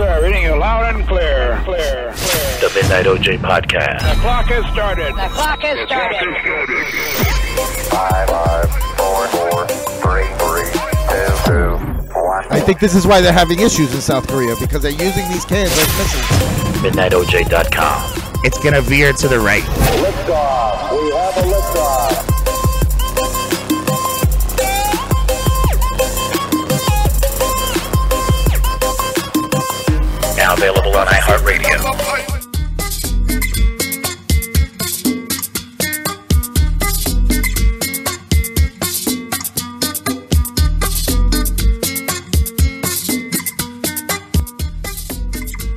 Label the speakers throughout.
Speaker 1: sir. Reading you loud and clear. Clear.
Speaker 2: The Midnight OJ Podcast.
Speaker 1: The clock has started.
Speaker 3: The clock has started.
Speaker 4: 5, 4, 3, 2, 1.
Speaker 5: I think this is why they're having issues in South Korea, because they're using these cans as missiles.
Speaker 2: MidnightOJ.com. It's gonna veer to the right.
Speaker 4: Liftoff. We have a liftoff.
Speaker 2: Now available on iHeartRadio.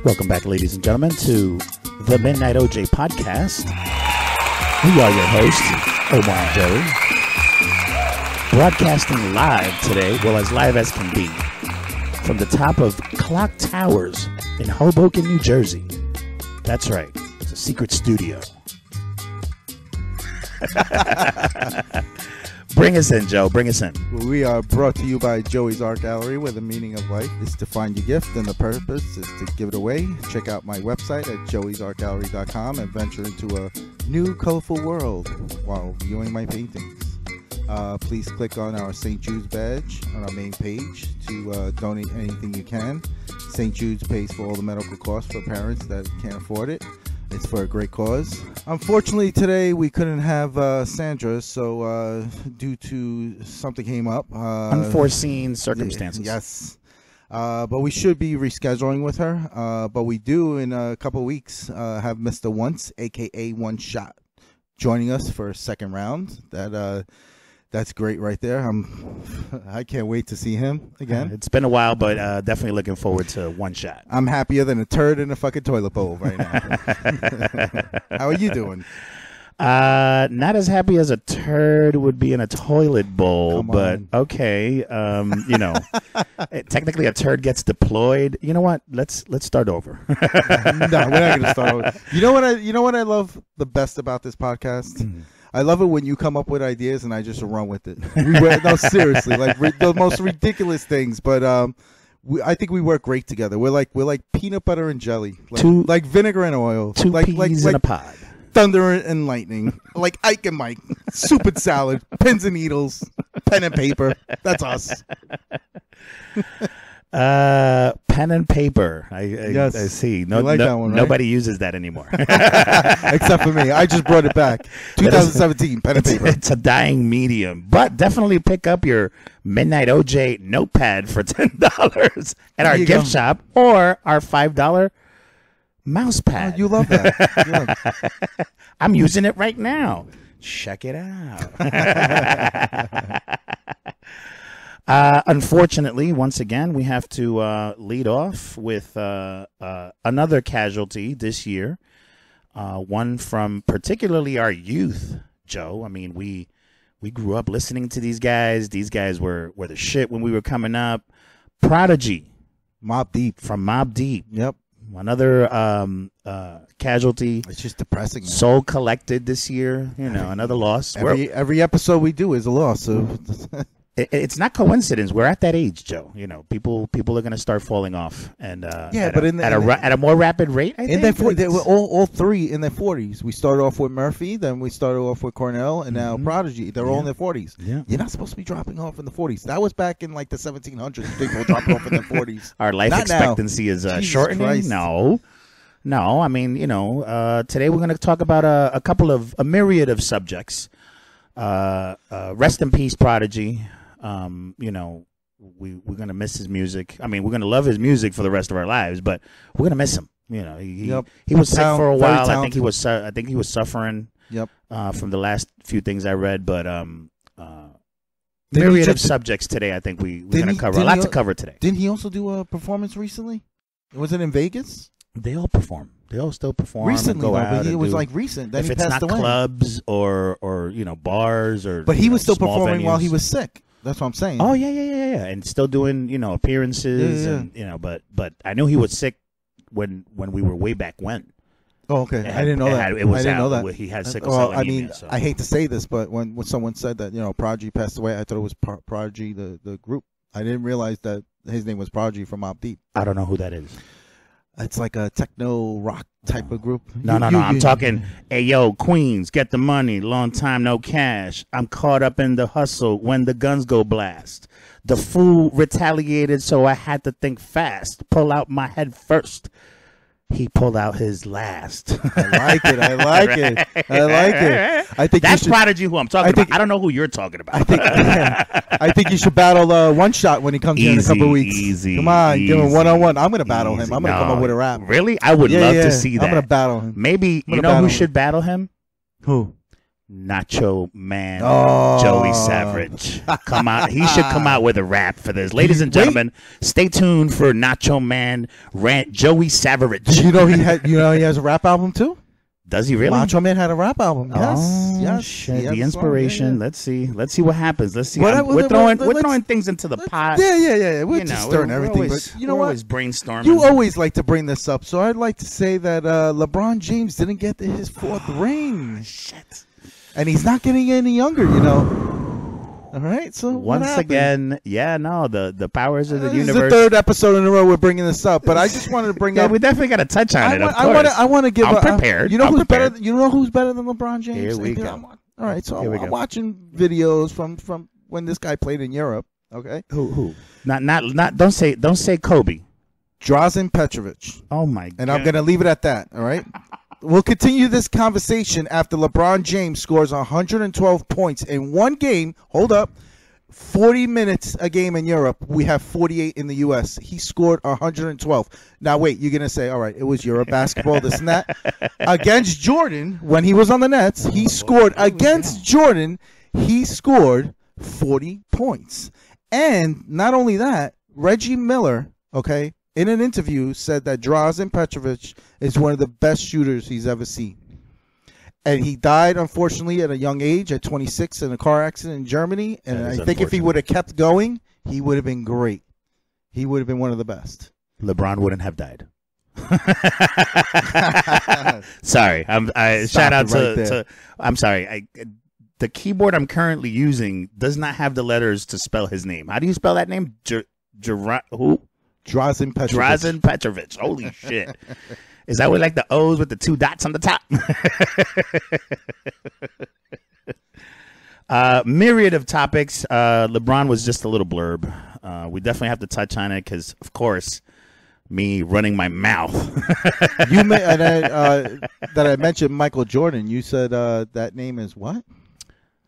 Speaker 2: Welcome back, ladies and gentlemen, to the Midnight OJ Podcast. We are your hosts, Omar and Joey. Broadcasting live today, well, as live as can be, from the top of Clock Towers in Hoboken, New Jersey. That's right. It's a secret studio. Bring us in, Joe. Bring us in.
Speaker 5: We are brought to you by Joey's Art Gallery, where the meaning of life is to find your gift and the purpose is to give it away. Check out my website at joeysartgallery.com and venture into a new colorful world while viewing my paintings. Please click on our St. Jude's badge on our main page to donate anything you can. St. Jude's pays for all the medical costs for parents that can't afford it. It's for a great cause. Unfortunately, today we couldn't have Sandra, so due to something came up.
Speaker 2: Unforeseen circumstances.
Speaker 5: Yes. But we should be rescheduling with her. But we do, in a couple of weeks, have Mr. Once, a.k.a. One Shot, joining us for a second round. That's great right there. I can't wait to see him again.
Speaker 2: It's been a while, but definitely looking forward to One Shot.
Speaker 5: I'm happier than a turd in a fucking toilet bowl right now. How are you doing?
Speaker 2: Not as happy as a turd would be in a toilet bowl, but okay. Technically a turd gets deployed. You know what? Let's start over.
Speaker 5: No, we're not going to start over. You know what I love the best about this podcast? I love it when you come up with ideas and I just run with it. No, seriously, like the most ridiculous things. But I think we work great together. We're like peanut butter and jelly, like vinegar and oil,
Speaker 2: two peas in a pod,
Speaker 5: thunder and lightning, like Ike and Mike, soup and salad, pins and needles, pen and paper. That's us.
Speaker 2: Pen and paper. I see.
Speaker 5: You like that one, right?
Speaker 2: Nobody uses that anymore.
Speaker 5: Except for me. I just brought it back. 2017, pen and paper.
Speaker 2: It's a dying medium. But definitely pick up your Midnight OJ notepad for $10 at our gift shop or our $5 mouse pad.
Speaker 5: Oh, you love that.
Speaker 2: I'm using it right now. Check it out. Unfortunately, once again, we have to lead off with another casualty this year, one from particularly our youth, Joe. I mean, we grew up listening to these guys. These guys were the shit when we were coming up. Prodigy.
Speaker 5: Mobb Deep.
Speaker 2: From Mobb Deep.
Speaker 5: Yep.
Speaker 2: Another casualty.
Speaker 5: It's just depressing. Man.
Speaker 2: Soul Collected this year. Another loss.
Speaker 5: Every episode we do is a loss. So.
Speaker 2: It's not coincidence. We're at that age, Joe. People are going to start falling off, and at a more rapid rate. I think
Speaker 5: they were all three in their 40s. We started off with Murphy, then we started off with Cornell, and now Prodigy. They're all in their 40s. Yeah. You're not supposed to be dropping off in the 40s. That was back in like the 1700s. People dropping off in their 40s.
Speaker 2: Our life expectancy is shortening.
Speaker 5: Christ.
Speaker 2: No. I mean, today we're going to talk about a myriad of subjects. Rest in peace, Prodigy. We're gonna miss his music. I mean, we're gonna love his music for the rest of our lives, but we're gonna miss him. He was sick for a while. I think he was suffering.
Speaker 5: Yep.
Speaker 2: From the last few things I read, but myriad of subjects today. I think we're gonna cover a lot to cover today.
Speaker 5: Didn't he also do a performance recently? Was it in Vegas?
Speaker 2: They all perform. They all still perform
Speaker 5: recently.
Speaker 2: And go out
Speaker 5: it was like recent. Then
Speaker 2: if
Speaker 5: he
Speaker 2: it's
Speaker 5: passed
Speaker 2: not
Speaker 5: away.
Speaker 2: Clubs or bars or.
Speaker 5: But he was still
Speaker 2: small
Speaker 5: performing
Speaker 2: venues.
Speaker 5: while he was sick. That's what I'm saying.
Speaker 2: Oh yeah, and still doing appearances and but I knew he was sick when we were way back when.
Speaker 5: Oh, okay. I didn't know that. I didn't know that.
Speaker 2: He had sickle cell anemia.
Speaker 5: I mean,
Speaker 2: so.
Speaker 5: I hate to say this, but when someone said that Prodigy passed away, I thought it was Prodigy the group. I didn't realize that his name was Prodigy from Mobb Deep.
Speaker 2: I don't know who that is.
Speaker 5: It's like a techno rock type of group.
Speaker 2: No. I'm talking, hey, yo, Queens, get the money. Long time, no cash. I'm caught up in the hustle when the guns go blast. The fool retaliated, so I had to think fast. Pull out my head first. He pulled out his last.
Speaker 5: I like it. I think
Speaker 2: that's Prodigy who I'm talking about. I don't know who you're talking about.
Speaker 5: I think you should battle One Shot when he comes here in a couple of weeks. Come on, give him one-on-one. I'm going to battle him. I'm going to come up with a rap.
Speaker 2: Really? I would love to see that.
Speaker 5: I'm going to battle him.
Speaker 2: Maybe, you know who should battle him?
Speaker 5: Who?
Speaker 2: Nacho Man, Joey Savage. Come out. He should come out with a rap for this. Ladies and gentlemen, stay tuned for Nacho Man rant Joey Savage.
Speaker 5: Did you know he has a rap album too?
Speaker 2: Does he really?
Speaker 5: Nacho Man had a rap album. Yes.
Speaker 2: Shit. The inspiration. Let's see what happens. Let's see. We're throwing things into the pot.
Speaker 5: Yeah. We're just stirring everything. But you know what?
Speaker 2: Always brainstorming.
Speaker 5: You always like to bring this up, so I'd like to say that LeBron James didn't get his 4th ring.
Speaker 2: Shit.
Speaker 5: And he's not getting any younger, All right, so
Speaker 2: once again, the powers of the universe.
Speaker 5: This is the 3rd episode in a row we're bringing this up, but I just wanted to bring up.
Speaker 2: We definitely got to touch on it.
Speaker 5: I want to give.
Speaker 2: I'm prepared.
Speaker 5: You know who's better? You know who's better than LeBron James?
Speaker 2: Here we go.
Speaker 5: All right, so I'm watching videos from when this guy played in Europe. Okay,
Speaker 2: who? Not. Don't say Kobe.
Speaker 5: Drazen Petrovic.
Speaker 2: Oh my God.
Speaker 5: And I'm gonna leave it at that. All right. We'll continue this conversation after LeBron James scores 112 points in one game. Hold up. 40 minutes a game in Europe. We have 48 in the U.S. He scored 112. Now, wait, you're going to say, all right, it was Euro basketball, this and that. Against Jordan, when he was on the Nets, he scored 40 points. And not only that, Reggie Miller, okay, in an interview said that Drazen Petrovic is one of the best shooters he's ever seen. And he died, unfortunately, at a young age, at 26, in a car accident in Germany. And I think if he would have kept going, he would have been great. He would have been one of the best.
Speaker 2: LeBron wouldn't have died. Sorry. Shout out to I'm sorry. The keyboard I'm currently using does not have the letters to spell his name. How do you spell that name? Who?
Speaker 5: Drazen Petrovic.
Speaker 2: Drazen Petrovic. Holy shit. Is that with like the O's with the 2 dots on the top? Myriad of topics. LeBron was just a little blurb. We definitely have to touch on it because, of course, me running my mouth.
Speaker 5: That I mentioned Michael Jordan. You said that name is what?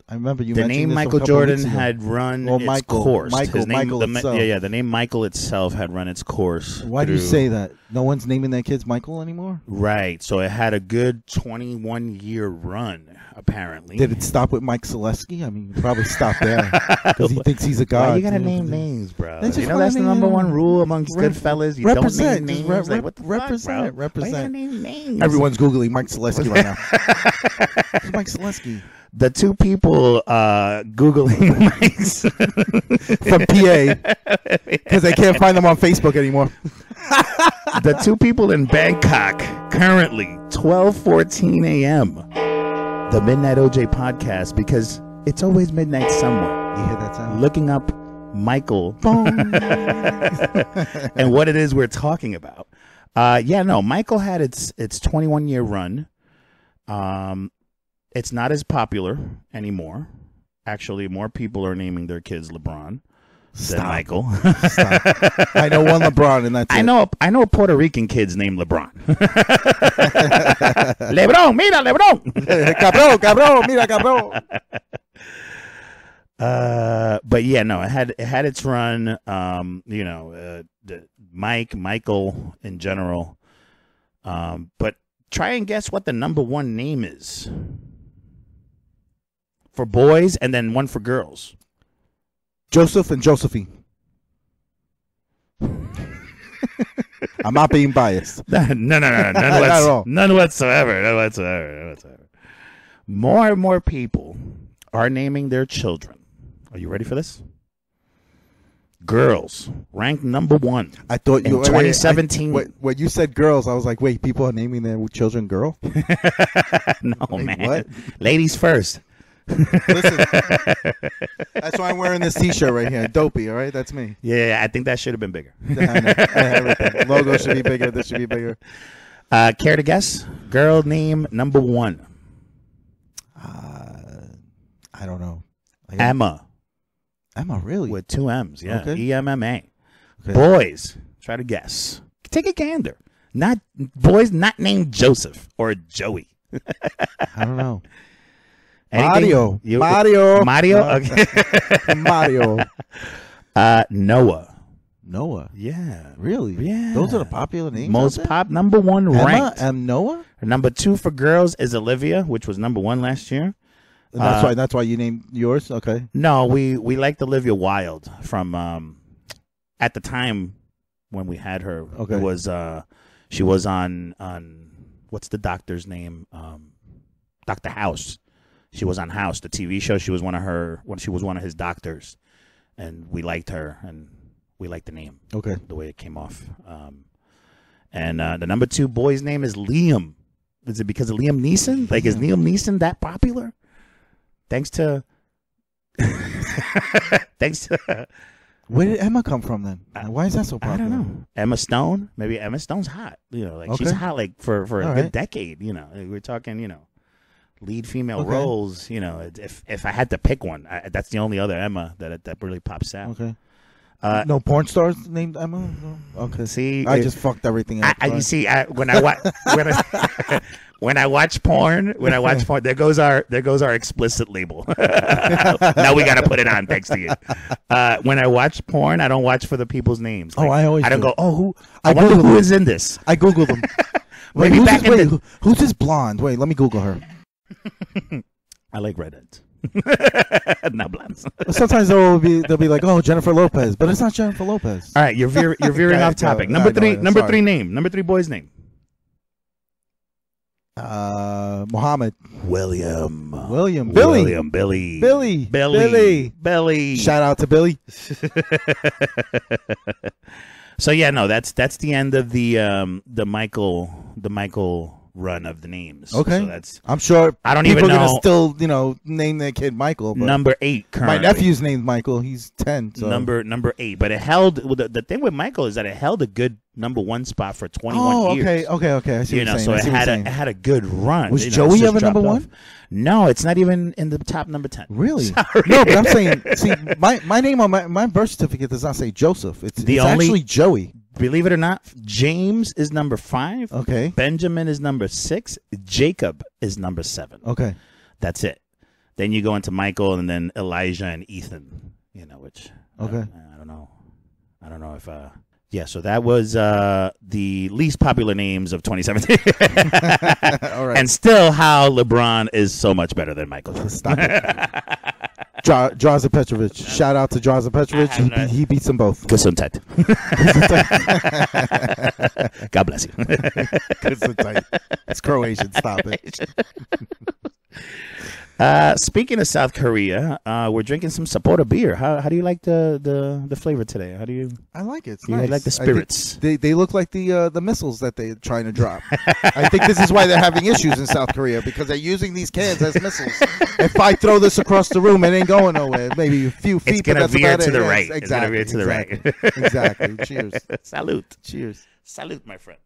Speaker 5: I remember you mentioned
Speaker 2: the name
Speaker 5: this
Speaker 2: Michael Jordan had run its course. The name Michael itself had run its course.
Speaker 5: Why do you say that? No one's naming their kids Michael anymore?
Speaker 2: Right. So it had a good 21-year run, apparently.
Speaker 5: Did it stop with Mike Selesky? I mean, it probably stopped there because he thinks he's a god.
Speaker 2: Why you gotta name names, bro? That's the number one rule amongst good fellas. You don't name names. What the
Speaker 5: represent.
Speaker 2: Why you gotta name names?
Speaker 5: Everyone's Googling Mike Selesky right now. Who's Mike Selesky?
Speaker 2: The 2 people Googling Mike's
Speaker 5: from PA because they can't find them on Facebook anymore.
Speaker 2: The 2 people in Bangkok currently 12:14 a.m. The Midnight OJ podcast because it's always midnight somewhere.
Speaker 5: You hear that sound?
Speaker 2: Looking up Michael and what it is we're talking about. Michael had its 21-year run. It's not as popular anymore. Actually, more people are naming their kids LeBron than Michael.
Speaker 5: I know one LeBron, and that's
Speaker 2: I know a Puerto Rican kid's named LeBron. LeBron, mira, LeBron.
Speaker 5: Cabrón, mira, cabrón.
Speaker 2: But yeah, no, it had its run. Michael in general. But try and guess what the number 1 name is. For boys, and then one for girls.
Speaker 5: Joseph and Josephine. I'm not being biased.
Speaker 2: No. None whatsoever. More and more people are naming their children. Are you ready for this? Girls ranked number 1.
Speaker 5: I thought you
Speaker 2: in 2017.
Speaker 5: When you said girls, I was like, wait, people are naming their children girl?
Speaker 2: No, man. What? Ladies first.
Speaker 5: Listen, that's why I'm wearing this T-shirt right here. Dopey, all right? That's me.
Speaker 2: Yeah, I think that should have been bigger.
Speaker 5: I know. Everything. Logo should be bigger. This should be bigger.
Speaker 2: Care to guess? Girl name number 1.
Speaker 5: I don't know.
Speaker 2: Emma.
Speaker 5: Emma, really?
Speaker 2: With 2 M's. Yeah.
Speaker 5: Okay.
Speaker 2: EMMA.
Speaker 5: Okay.
Speaker 2: Boys. Try to guess. Take a gander. Not boys not named Joseph or Joey.
Speaker 5: I don't know.
Speaker 2: Anything?
Speaker 5: Mario.
Speaker 2: Mario?
Speaker 5: No.
Speaker 2: Okay.
Speaker 5: Mario.
Speaker 2: Noah.
Speaker 5: Noah.
Speaker 2: Yeah.
Speaker 5: Really?
Speaker 2: Yeah.
Speaker 5: Those are the popular names.
Speaker 2: Most pop number 1 ranked.
Speaker 5: Emma and Noah?
Speaker 2: Number 2 for girls is Olivia, which was number 1 last year.
Speaker 5: And that's why you named yours? Okay.
Speaker 2: No, we liked Olivia Wilde from at the time when we had her.
Speaker 5: Okay.
Speaker 2: It was she was on what's the doctor's name? Dr. House. She was on House, the TV show. She was one of his doctors, and we liked her, and we liked the name.
Speaker 5: Okay.
Speaker 2: The way it came off. And the number 2 boy's name is Liam. Is it because of Liam Neeson? Like, is Liam Neeson that popular? Thanks to
Speaker 5: Where did Emma come from then? Why is that so popular?
Speaker 2: I don't know. Emma Stone? Maybe Emma Stone's hot. You know, like she's hot like for a good decade, you know. We're talking, you know, lead female roles, you know. If I had to pick one, that's the only other Emma that really pops out.
Speaker 5: Okay. No porn stars named Emma? No? Okay.
Speaker 2: See,
Speaker 5: I just fucked everything up.
Speaker 2: You see, when I watch porn, there goes our explicit label. Now we got to put it on, thanks to you. When I watch porn, I don't watch for the people's names. Like, I don't go, who? I wonder who is in this.
Speaker 5: I Google them. Who's this blonde? Wait, let me Google her.
Speaker 2: I like redheads. Not blondes.
Speaker 5: Sometimes they'll be like, oh, Jennifer Lopez, but it's not Jennifer Lopez.
Speaker 2: All right, you're veering off topic. Number 3 boy's name.
Speaker 5: Muhammad.
Speaker 2: William. Billy.
Speaker 5: Shout out to Billy.
Speaker 2: So yeah, no, that's the end of the Michael run of the names.
Speaker 5: Okay,
Speaker 2: so that's,
Speaker 5: I'm sure
Speaker 2: I don't
Speaker 5: people
Speaker 2: even know.
Speaker 5: Gonna still, you know, name their kid Michael. But
Speaker 2: number 8 currently.
Speaker 5: My nephew's named Michael. He's 10. So.
Speaker 2: Number 8, but it held. The thing with Michael is that it held a good number 1 spot for 21 years.
Speaker 5: Okay. I see what you're saying.
Speaker 2: So it had a good run.
Speaker 5: Was Joey ever number 1?
Speaker 2: No, it's not even in the top number 10.
Speaker 5: Really?
Speaker 2: Sorry.
Speaker 5: No, but I'm saying, see, my name on my birth certificate does not say Joseph. It's actually Joey.
Speaker 2: Believe it or not, James is number 5.
Speaker 5: Okay.
Speaker 2: Benjamin is number 6. Jacob is number 7.
Speaker 5: Okay.
Speaker 2: That's it. Then you go into Michael and then Elijah and Ethan, you know, which
Speaker 5: okay.
Speaker 2: I don't know if yeah, so that was the least popular names of 2017.
Speaker 5: All right.
Speaker 2: And still how LeBron is so much better than Michael Jordan.
Speaker 5: Stop it. Draza Petrovic. Shout out to Draza Petrovic. He beats them both.
Speaker 2: Gesundheit. God bless you.
Speaker 5: Gesundheit. It's Croatian. Stop it.
Speaker 2: Speaking of South Korea, we're drinking some Sapporo beer. How do you like the flavor today? How do you?
Speaker 5: I like it. It's
Speaker 2: you
Speaker 5: nice.
Speaker 2: like the spirits?
Speaker 5: They look like the missiles that they're trying to drop. I think this is why they're having issues in South Korea, because they're using these cans as missiles. If I throw this across the room, it ain't going nowhere. Maybe a few feet.
Speaker 2: It's gonna veer to the right.
Speaker 5: Exactly.
Speaker 2: It's gonna veer to the right.
Speaker 5: Exactly. Cheers.
Speaker 2: Salute.
Speaker 5: Cheers.
Speaker 2: Salute, my friend.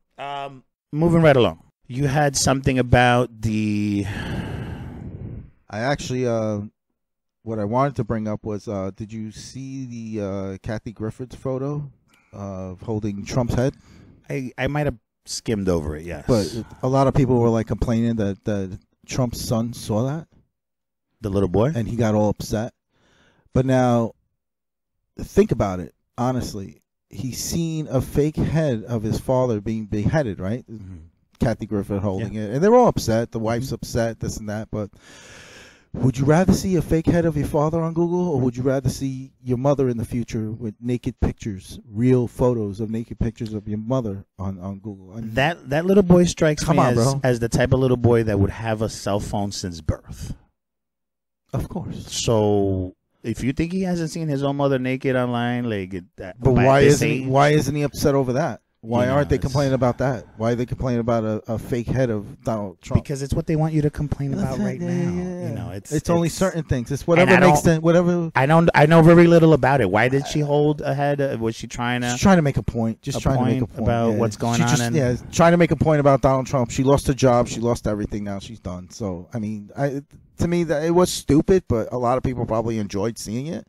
Speaker 2: Moving right along. You had something about the.
Speaker 5: I actually, what I wanted to bring up was, did you see the Cathy Griffin's photo of holding Trump's head?
Speaker 2: I might have skimmed over it, yes.
Speaker 5: But a lot of people were like complaining that Trump's son saw that.
Speaker 2: The little boy?
Speaker 5: And he got all upset. But now, think about it, honestly. He's seen a fake head of his father being beheaded, right? Mm-hmm. Cathy Griffin holding it. And they're all upset. The wife's upset, this and that. But would you rather see a fake head of your father on Google, or would you rather see your mother in the future with naked pictures, real photos of naked pictures of your mother on Google? I mean,
Speaker 2: that little boy strikes me
Speaker 5: as
Speaker 2: the type of little boy that would have a cell phone since birth.
Speaker 5: Of course.
Speaker 2: So if you think he hasn't seen his own mother naked online, like,
Speaker 5: but why isn't he upset over that? Why aren't they
Speaker 2: it's-
Speaker 5: complaining about that? Why are they complaining about a fake head of Donald Trump?
Speaker 2: Because it's what they want you to complain about right
Speaker 5: Yeah,
Speaker 2: now.
Speaker 5: yeah.
Speaker 2: You know,
Speaker 5: it's only certain things. It's
Speaker 2: and
Speaker 5: whatever
Speaker 2: I
Speaker 5: makes
Speaker 2: don't-
Speaker 5: sense. Whatever.
Speaker 2: I know very little about it. Why did she hold a head? Was she trying to?
Speaker 5: Just trying to make a point. Just
Speaker 2: a
Speaker 5: trying to make a
Speaker 2: point
Speaker 5: point
Speaker 2: about
Speaker 5: yeah.
Speaker 2: what's going
Speaker 5: She
Speaker 2: on
Speaker 5: Just,
Speaker 2: and-
Speaker 5: yeah, trying to make a point about Donald Trump. She lost her job. She lost everything. Now she's done. So I mean, to me, that it was stupid, but a lot of people probably enjoyed seeing it.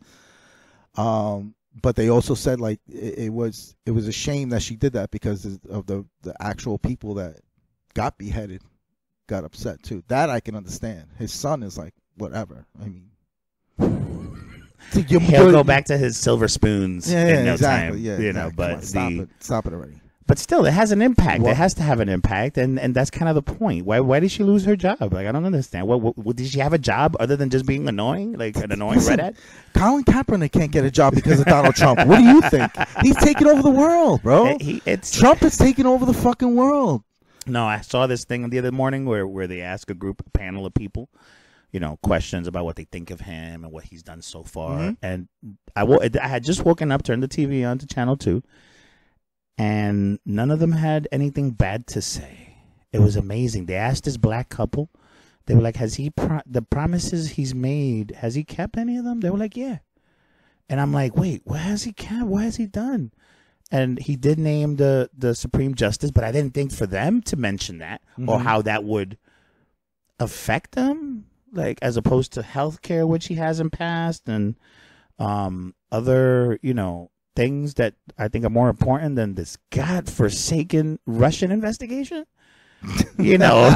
Speaker 5: But they also said like it was a shame that she did that because of the actual people that got beheaded got upset too. That I can understand. His son is like whatever. I mean,
Speaker 2: He'll go back to his silver spoons in no
Speaker 5: exactly.
Speaker 2: time.
Speaker 5: Yeah,
Speaker 2: you know,
Speaker 5: exactly.
Speaker 2: but
Speaker 5: Stop it already.
Speaker 2: But still, it has an impact.
Speaker 5: What?
Speaker 2: It has to have an impact, and that's kind of the point. Why did she lose her job? Like, I don't understand. What did she have a job other than just being annoying, like an annoying
Speaker 5: Listen,
Speaker 2: redhead?
Speaker 5: Colin Kaepernick can't get a job because of Donald Trump. What do you think? He's taking over the world, bro. Trump is taking over the fucking world.
Speaker 2: No, I saw this thing the other morning where they ask a panel of people, you know, questions about what they think of him and what he's done so far.
Speaker 5: Mm-hmm.
Speaker 2: And I had just woken up, turned the TV on to Channel 2, and none of them had anything bad to say. It was amazing. They asked this black couple, they were like, has he the promises he's made, has he kept any of them? They were like, yeah. And I'm like, wait, what has he kept? What has he done? And he did name the Supreme Justice, but I didn't think for them to mention that or how that would affect them, like as opposed to healthcare, which he hasn't passed, and other, you know, things that I think are more important than this godforsaken Russian investigation. You know,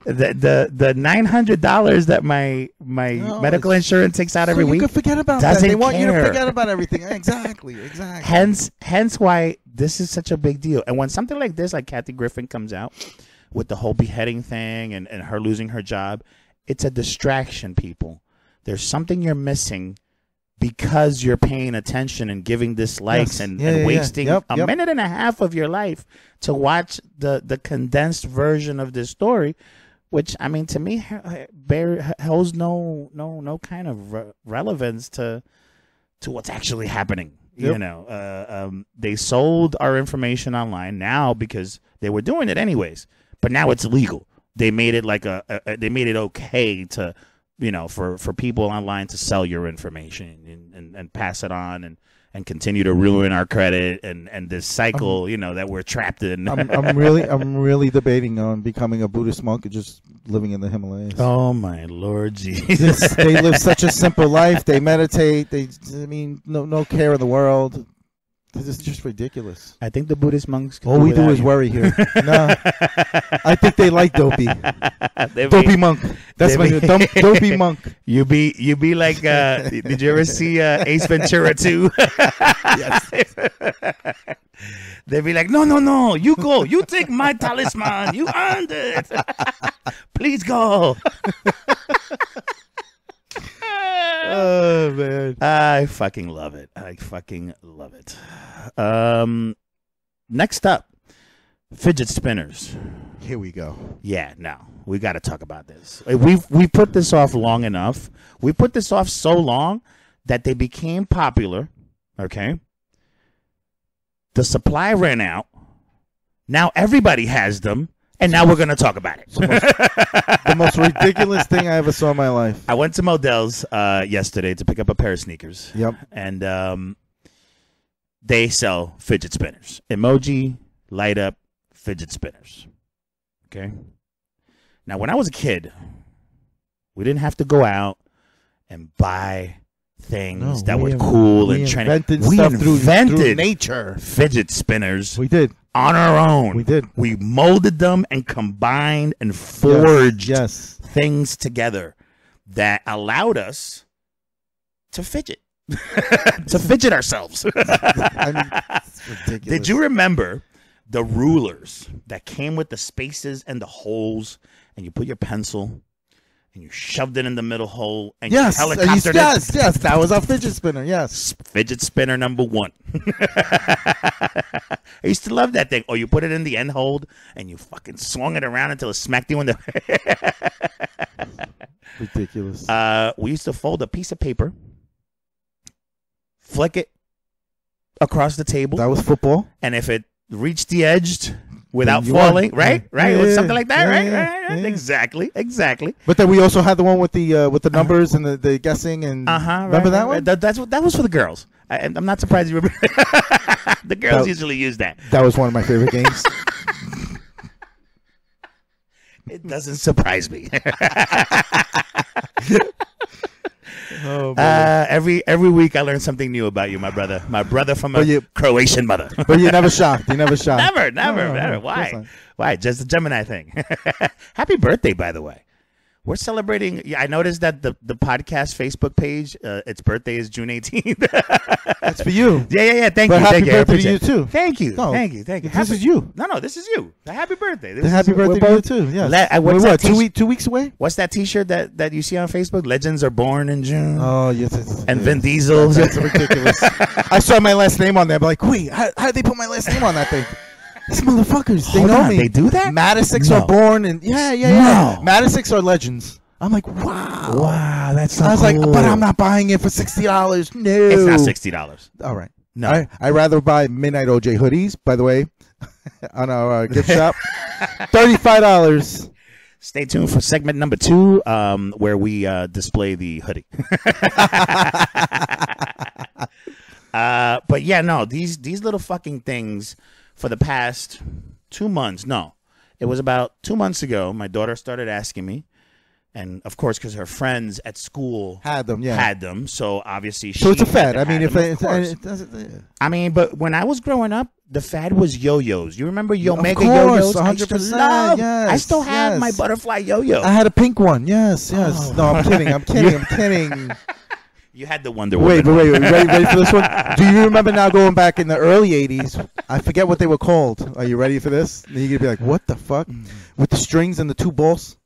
Speaker 2: the $900 that my medical insurance takes out every
Speaker 5: you
Speaker 2: week.
Speaker 5: can forget about
Speaker 2: doesn't
Speaker 5: that. They want you to
Speaker 2: care.
Speaker 5: forget about everything. Exactly.
Speaker 2: Hence why this is such a big deal. And when something like this, like Cathy Griffin comes out with the whole beheading thing and her losing her job, it's a distraction, people. There's something you're missing because you're paying attention and giving this likes and wasting a minute and a half of your life to watch the condensed version of this story, which, I mean, to me, holds no kind of relevance to what's actually happening.
Speaker 5: Yep.
Speaker 2: You know, they sold our information online now because they were doing it anyways, but now it's legal. They made it like they made it okay to, you know, for people online to sell your information and pass it on and continue to ruin our credit and this cycle, you know, that we're trapped in.
Speaker 5: I'm really debating on becoming a Buddhist monk and just living in the Himalayas.
Speaker 2: Oh my Lord Jesus!
Speaker 5: They live such a simple life. They meditate. No care in the world. This is just ridiculous.
Speaker 2: I think the Buddhist monks.
Speaker 5: All we do is worry here. No, I think they like Dopey. Dopey monk. That's my Dopey monk.
Speaker 2: You be like. Did you ever see Ace Ventura 2?
Speaker 5: Yes.
Speaker 2: They'd be like, no, you go. You take my talisman. You earned it. Please go.
Speaker 5: Oh man,
Speaker 2: I fucking love it. Next up, fidget spinners.
Speaker 5: here we go.
Speaker 2: Yeah, no, we got to talk about this. We've put this off long enough. We put this off so long that they became popular. Okay, the supply ran out. Now everybody has them. And now we're going to talk about it.
Speaker 5: The most ridiculous thing I ever saw in my life.
Speaker 2: I went to Modell's yesterday to pick up a pair of sneakers.
Speaker 5: Yep.
Speaker 2: And they sell fidget spinners. MOJ, light up fidget spinners. Okay? Now, when I was a kid, we didn't have to go out and buy things that were cool and trendy. We invented
Speaker 5: through nature.
Speaker 2: Fidget spinners.
Speaker 5: We did.
Speaker 2: On our own.
Speaker 5: We did.
Speaker 2: We molded them and combined and forged things together that allowed us to fidget. To fidget ourselves.
Speaker 5: I mean, it's ridiculous.
Speaker 2: Did you remember the rulers that came with the spaces and the holes, and you put your pencil and you shoved it in the middle hole and you helicoptered it?
Speaker 5: Yes, that was our fidget spinner, yes.
Speaker 2: Fidget spinner number 1. I used to love that thing. Or you put it in the end hold and you fucking swung it around until it smacked you in the...
Speaker 5: Ridiculous.
Speaker 2: We used to fold a piece of paper, flick it, across the table.
Speaker 5: That was football.
Speaker 2: And if it reached the edge without
Speaker 5: you
Speaker 2: falling,
Speaker 5: won.
Speaker 2: right?
Speaker 5: Yeah.
Speaker 2: Right?
Speaker 5: Yeah,
Speaker 2: It was
Speaker 5: yeah,
Speaker 2: something like that,
Speaker 5: yeah,
Speaker 2: right?
Speaker 5: yeah,
Speaker 2: Right?
Speaker 5: yeah.
Speaker 2: Exactly.
Speaker 5: But then we also had the one with the numbers and the guessing and remember that one?
Speaker 2: That was for the girls. I'm not surprised you remember. The girls usually use that.
Speaker 5: That was one of my favorite games.
Speaker 2: It doesn't surprise me.
Speaker 5: Oh,
Speaker 2: every week I learn something new about you, my brother. My brother from a Croatian mother.
Speaker 5: But you're never shocked. You're never shocked.
Speaker 2: Never.
Speaker 5: No,
Speaker 2: Why? Why? Just the Gemini thing. Happy birthday, by the way. We're celebrating. Yeah, I noticed that the podcast Facebook page, its birthday is June 18th.
Speaker 5: That's for you.
Speaker 2: Yeah. Thank
Speaker 5: But
Speaker 2: you.
Speaker 5: happy
Speaker 2: Thank
Speaker 5: birthday
Speaker 2: you.
Speaker 5: to you too.
Speaker 2: Thank you.
Speaker 5: No,
Speaker 2: Thank you.
Speaker 5: This is you.
Speaker 2: No, this is you. Happy birthday.
Speaker 5: Happy birthday to you too. Yes.
Speaker 2: What's
Speaker 5: What?
Speaker 2: that
Speaker 5: 2 weeks away?
Speaker 2: What's that T-shirt that you see on Facebook? Legends are born in June.
Speaker 5: Oh yes.
Speaker 2: And Vin Diesel.
Speaker 5: That's ridiculous. I saw my last name on there. I'm like, wait, how did they put my last name on that thing? These motherfuckers, they know me.
Speaker 2: They do that?
Speaker 5: Madisix are born and yeah.
Speaker 2: No.
Speaker 5: Madisix are legends. I'm like, wow.
Speaker 2: Wow, that's so
Speaker 5: I was
Speaker 2: cool.
Speaker 5: like, but I'm not buying it for $60. No.
Speaker 2: It's not $60.
Speaker 5: All right.
Speaker 2: No.
Speaker 5: I rather buy Midnight OJ hoodies, by the way, on our gift shop. $35.
Speaker 2: Stay tuned for segment number 2, where we display the hoodie. But yeah, no, these little fucking things for the past 2 months. No, it was about 2 months ago. My daughter started asking me. And of course, because her friends at school
Speaker 5: had them.
Speaker 2: So obviously,
Speaker 5: so it's a fad. I mean,
Speaker 2: I mean, but when I was growing up, the fad was yo-yos. You remember Yomega
Speaker 5: yo-yos?
Speaker 2: yo-yos? 100%. Yes, I still have my butterfly yo-yo.
Speaker 5: I had a pink one. Yes.
Speaker 2: Oh.
Speaker 5: No, I'm kidding.
Speaker 2: You had the Wonder Woman.
Speaker 5: Wait. Ready for this one? Do you remember now going back in the early 80s? I forget what they were called. Are you ready for this? And you're going to be like, what the fuck? With the strings and the 2 balls?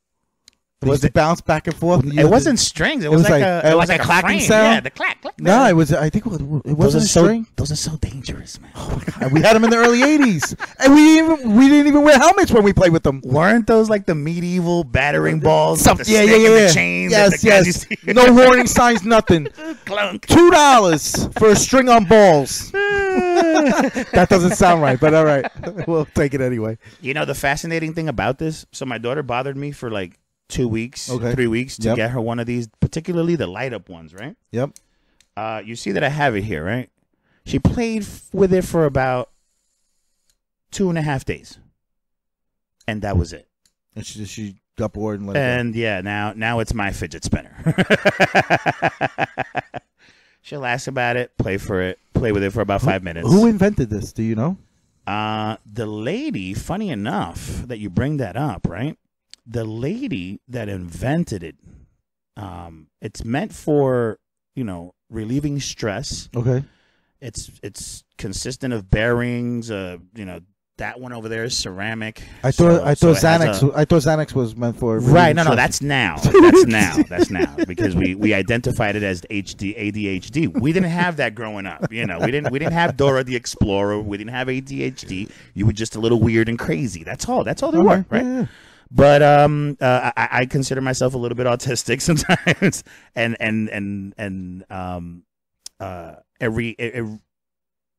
Speaker 5: Was it bounce back and forth?
Speaker 2: It wasn't strings. It was like a
Speaker 5: clacking
Speaker 2: frame.
Speaker 5: sound.
Speaker 2: Yeah, the clack.
Speaker 5: No, it was. I think it wasn't a string.
Speaker 2: Those are so dangerous, man.
Speaker 5: Oh my God, we had them in the early '80s, and we didn't even wear helmets when we played with them.
Speaker 2: Weren't those like the medieval battering balls?
Speaker 5: Yeah.
Speaker 2: The chains
Speaker 5: yes. No warning signs, nothing.
Speaker 2: Clunk.
Speaker 5: $2 for a string on balls. That doesn't sound right, but all right, we'll take it anyway.
Speaker 2: You know the fascinating thing about this? So my daughter bothered me for like 2 weeks, 3 weeks to get her one of these, particularly the light up ones, right?
Speaker 5: Yep.
Speaker 2: You see that I have it here, right? She played with it for about 2.5 days, and that was it.
Speaker 5: And she got bored and let it go.
Speaker 2: And yeah, now it's my fidget spinner. She'll ask about it, play with it for about 5 minutes.
Speaker 5: Who invented this? Do you know?
Speaker 2: The lady. Funny enough that you bring that up, right? The lady that invented it, it's meant for, relieving stress.
Speaker 5: Okay.
Speaker 2: It's consistent of bearings. That one over there is ceramic.
Speaker 5: I thought Xanax was meant for
Speaker 2: right. No, that's now. That's now because we identified it as ADHD. We didn't have that growing up. We didn't have Dora the Explorer. We didn't have ADHD. You were just a little weird and crazy. That's all they were, right? Yeah. But I consider myself a little bit autistic sometimes,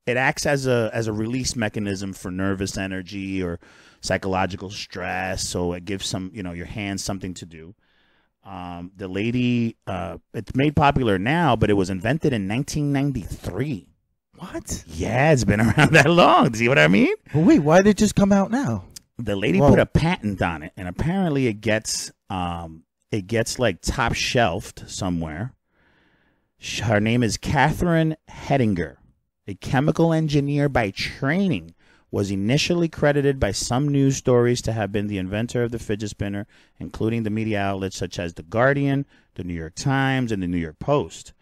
Speaker 2: it acts as a release mechanism for nervous energy or psychological stress. So it gives your hands something to do. The lady, it's made popular now, but it was invented in 1993.
Speaker 5: What?
Speaker 2: Yeah, it's been around that long. See what I mean?
Speaker 5: Well, wait, why did it just come out now?
Speaker 2: The lady put a patent on it, and apparently it gets like top shelved somewhere. Her name is Catherine Hettinger, a chemical engineer by training, was initially credited by some news stories to have been the inventor of the fidget spinner, including the media outlets such as The Guardian, The New York Times, and The New York Post.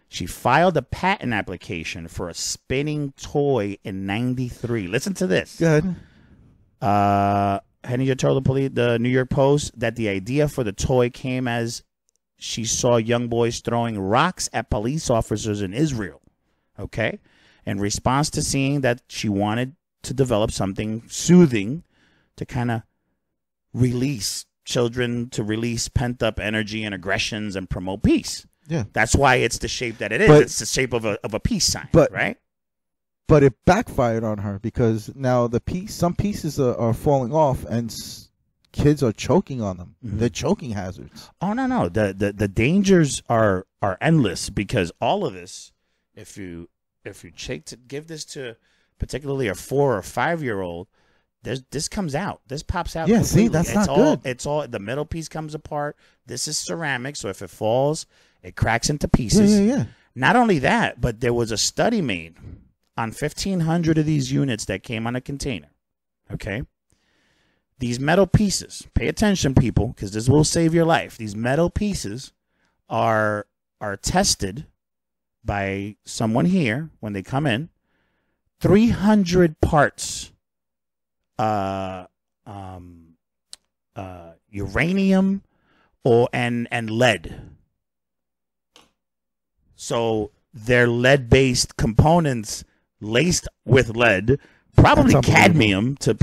Speaker 2: She filed a patent application for a spinning toy in '93. Listen to this.
Speaker 5: Good.
Speaker 2: Hettinger told the New York Post that the idea for the toy came as she saw young boys throwing rocks at police officers in Israel. Okay? In response to seeing that, she wanted to develop something soothing to kind of release children, to release pent-up energy and aggressions and promote peace.
Speaker 5: Yeah.
Speaker 2: That's why it's the shape that it is. It's the shape of a peace sign, right?
Speaker 5: But it backfired on her because now some pieces are falling off and kids are choking on them. They're choking hazards.
Speaker 2: Oh no. The dangers are endless because all of this, if you give this to particularly a 4 or 5 year old, this comes out. This pops out.
Speaker 5: Yeah,
Speaker 2: completely.
Speaker 5: see, that's not good.
Speaker 2: It's all the middle piece comes apart. This is ceramic, so if it falls, it cracks into pieces.
Speaker 5: Yeah.
Speaker 2: Not only that, but there was a study made on 1,500 of these units that came on a container. Okay? These metal pieces, pay attention, people, because this will save your life. These metal pieces are tested by someone here when they come in. 300 parts uranium and lead. So they're lead-based components laced with lead, probably cadmium to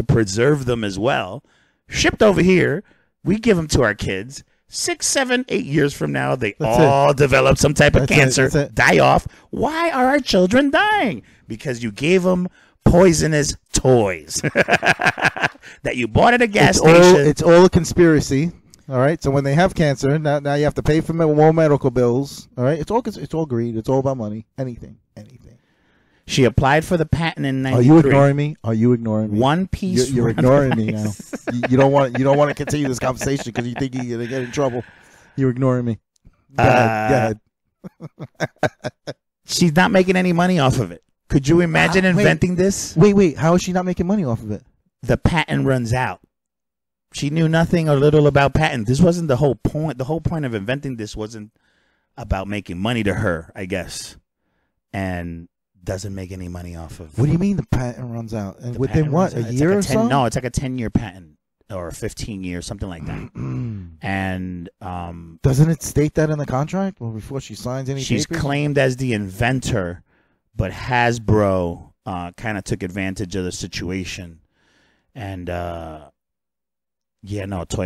Speaker 2: preserve them as well. Shipped over here, we give them to our kids. 6, 7, 8 years from now, they all develop some type of cancer, die off. Why are our children dying? Because you gave them poisonous toys that you bought at a gas station.
Speaker 5: It's all a conspiracy. All right. So when they have cancer, now you have to pay for more medical bills. All right. It's all greed. It's all about money. Anything.
Speaker 2: She applied for the patent in 93.
Speaker 5: Are you ignoring me?
Speaker 2: One piece.
Speaker 5: You're ignoring me now. You don't want to continue this conversation because you think you're gonna get in trouble. You're ignoring me. Go ahead.
Speaker 2: She's not making any money off of it. Could you imagine inventing this?
Speaker 5: Wait. How is she not making money off of it?
Speaker 2: The patent runs out. She knew nothing or little about patent. This wasn't the whole point. The whole point of inventing this wasn't about making money to her, I guess. And doesn't make any money off of.
Speaker 5: What do you mean the patent runs out? And within what, a year or so?
Speaker 2: No, it's like a 10-year patent or a 15-year, something like that. And
Speaker 5: doesn't it state that in the contract? Well, before she signs any
Speaker 2: she's
Speaker 5: papers?
Speaker 2: claimed as the inventor, but Hasbro kind of took advantage of the situation. And toy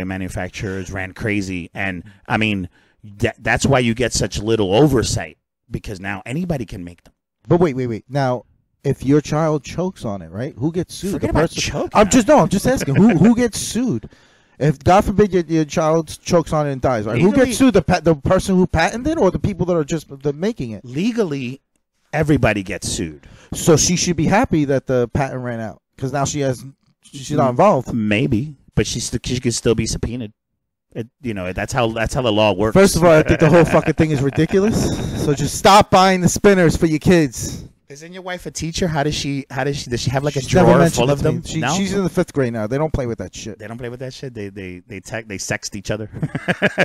Speaker 2: manufacturers ran crazy. And I mean, that's why you get such little oversight, because now anybody can make them.
Speaker 5: But wait. Now, if your child chokes on it, right? Who gets sued?
Speaker 2: Forget about choking.
Speaker 5: I'm just asking. Who gets sued? If God forbid your child chokes on it and dies, right? Legally, who gets sued? The person who patented, or the people that are just making it?
Speaker 2: Legally, everybody gets sued.
Speaker 5: So she should be happy that the patent ran out because now she's not involved.
Speaker 2: Maybe, but she could still be subpoenaed. That's how the law works.
Speaker 5: First of all, I think the whole fucking thing is ridiculous. So just stop buying the spinners for your kids.
Speaker 2: Isn't your wife a teacher? Does she have like a drawer full of them?
Speaker 5: She's in the 5th grade now. They don't play with that shit.
Speaker 2: They don't play with that shit. They sext each other.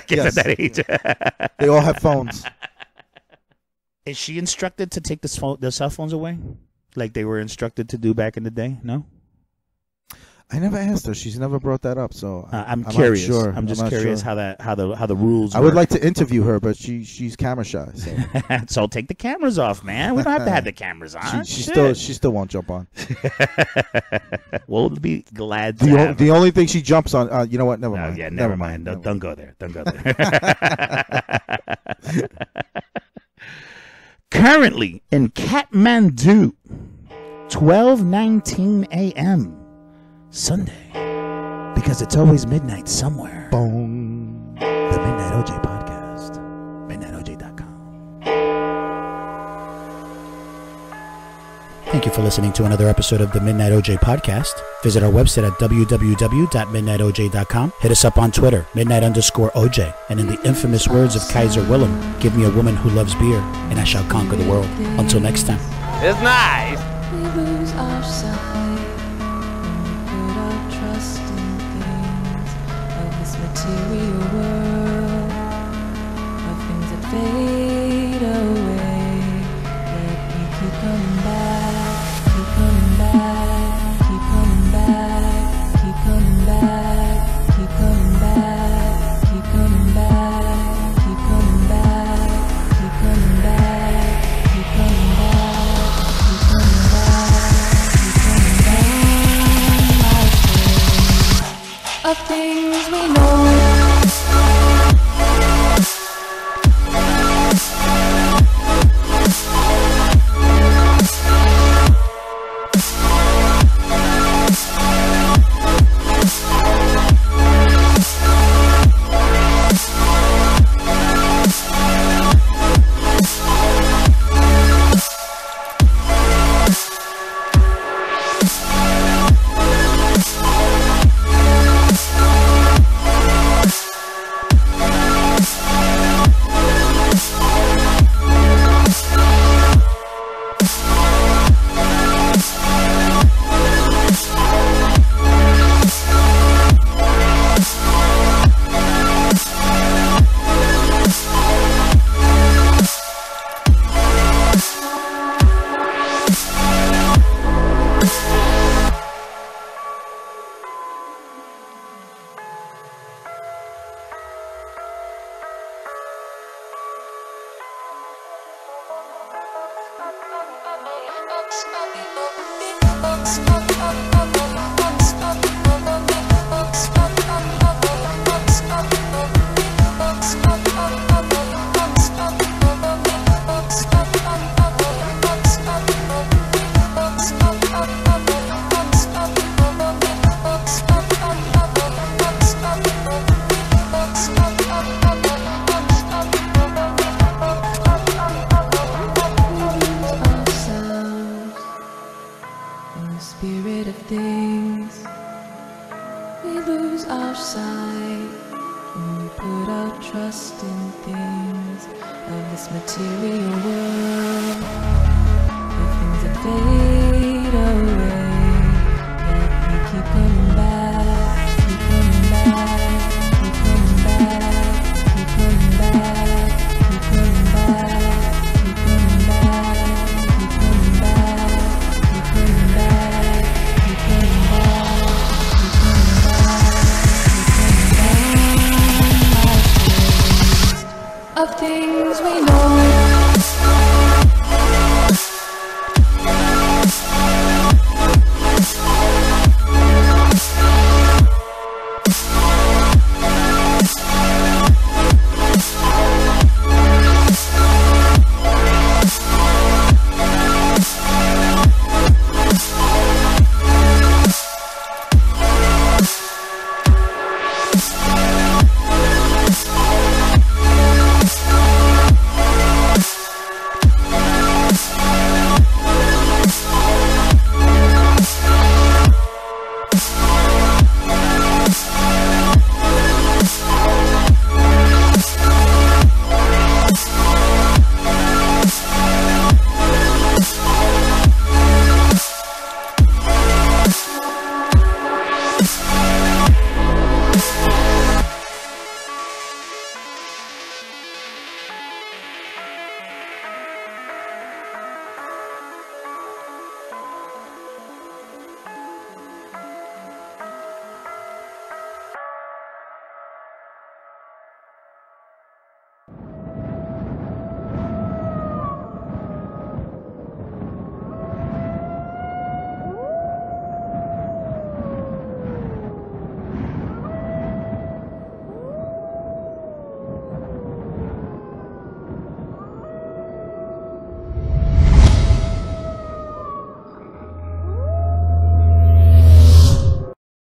Speaker 2: Yes. At that age.
Speaker 5: They all have phones.
Speaker 2: Is she instructed to take the cell phones away, like they were instructed to do back in the day? No.
Speaker 5: I never asked her. She's never brought that up. So
Speaker 2: I'm curious.
Speaker 5: Sure.
Speaker 2: I'm just curious how the rules.
Speaker 5: I would like to interview her, but she's camera shy. So.
Speaker 2: So take the cameras off, man. We don't have to have the cameras on.
Speaker 5: She still won't jump on.
Speaker 2: We'll be glad to.
Speaker 5: The only thing she jumps on. You know what? Never mind.
Speaker 2: Yeah, never mind. Don't go there. Don't go there. Currently in Kathmandu, 12:19 a.m. Sunday, because it's always midnight somewhere.
Speaker 5: Boom.
Speaker 2: The Midnight OJ Podcast. MidnightOJ.com. Thank you for listening to another episode of the Midnight OJ Podcast. Visit our website at www.midnightoj.com. Hit us up on Twitter, midnight_OJ. And in the infamous words of Kaiser Willem, give me a woman who loves beer, and I shall conquer the world. Until next time.
Speaker 1: It's nice.
Speaker 3: We lose our sight, put our trust in things of this material world, of things that fade away. Yet we keep coming back, keep coming back, keep coming back, keep coming back, keep coming back, keep coming back, keep coming back, keep coming back, keep coming back, keep coming back. Of things we know. lose our sight when we put our trust in things of this material world, the things that fade away, yet we keep coming back, keep coming back, keep coming back, keep coming back, keep coming back, keep coming back, keep coming back, keep coming back, keep coming back, keep coming back, keep coming back, of things we know.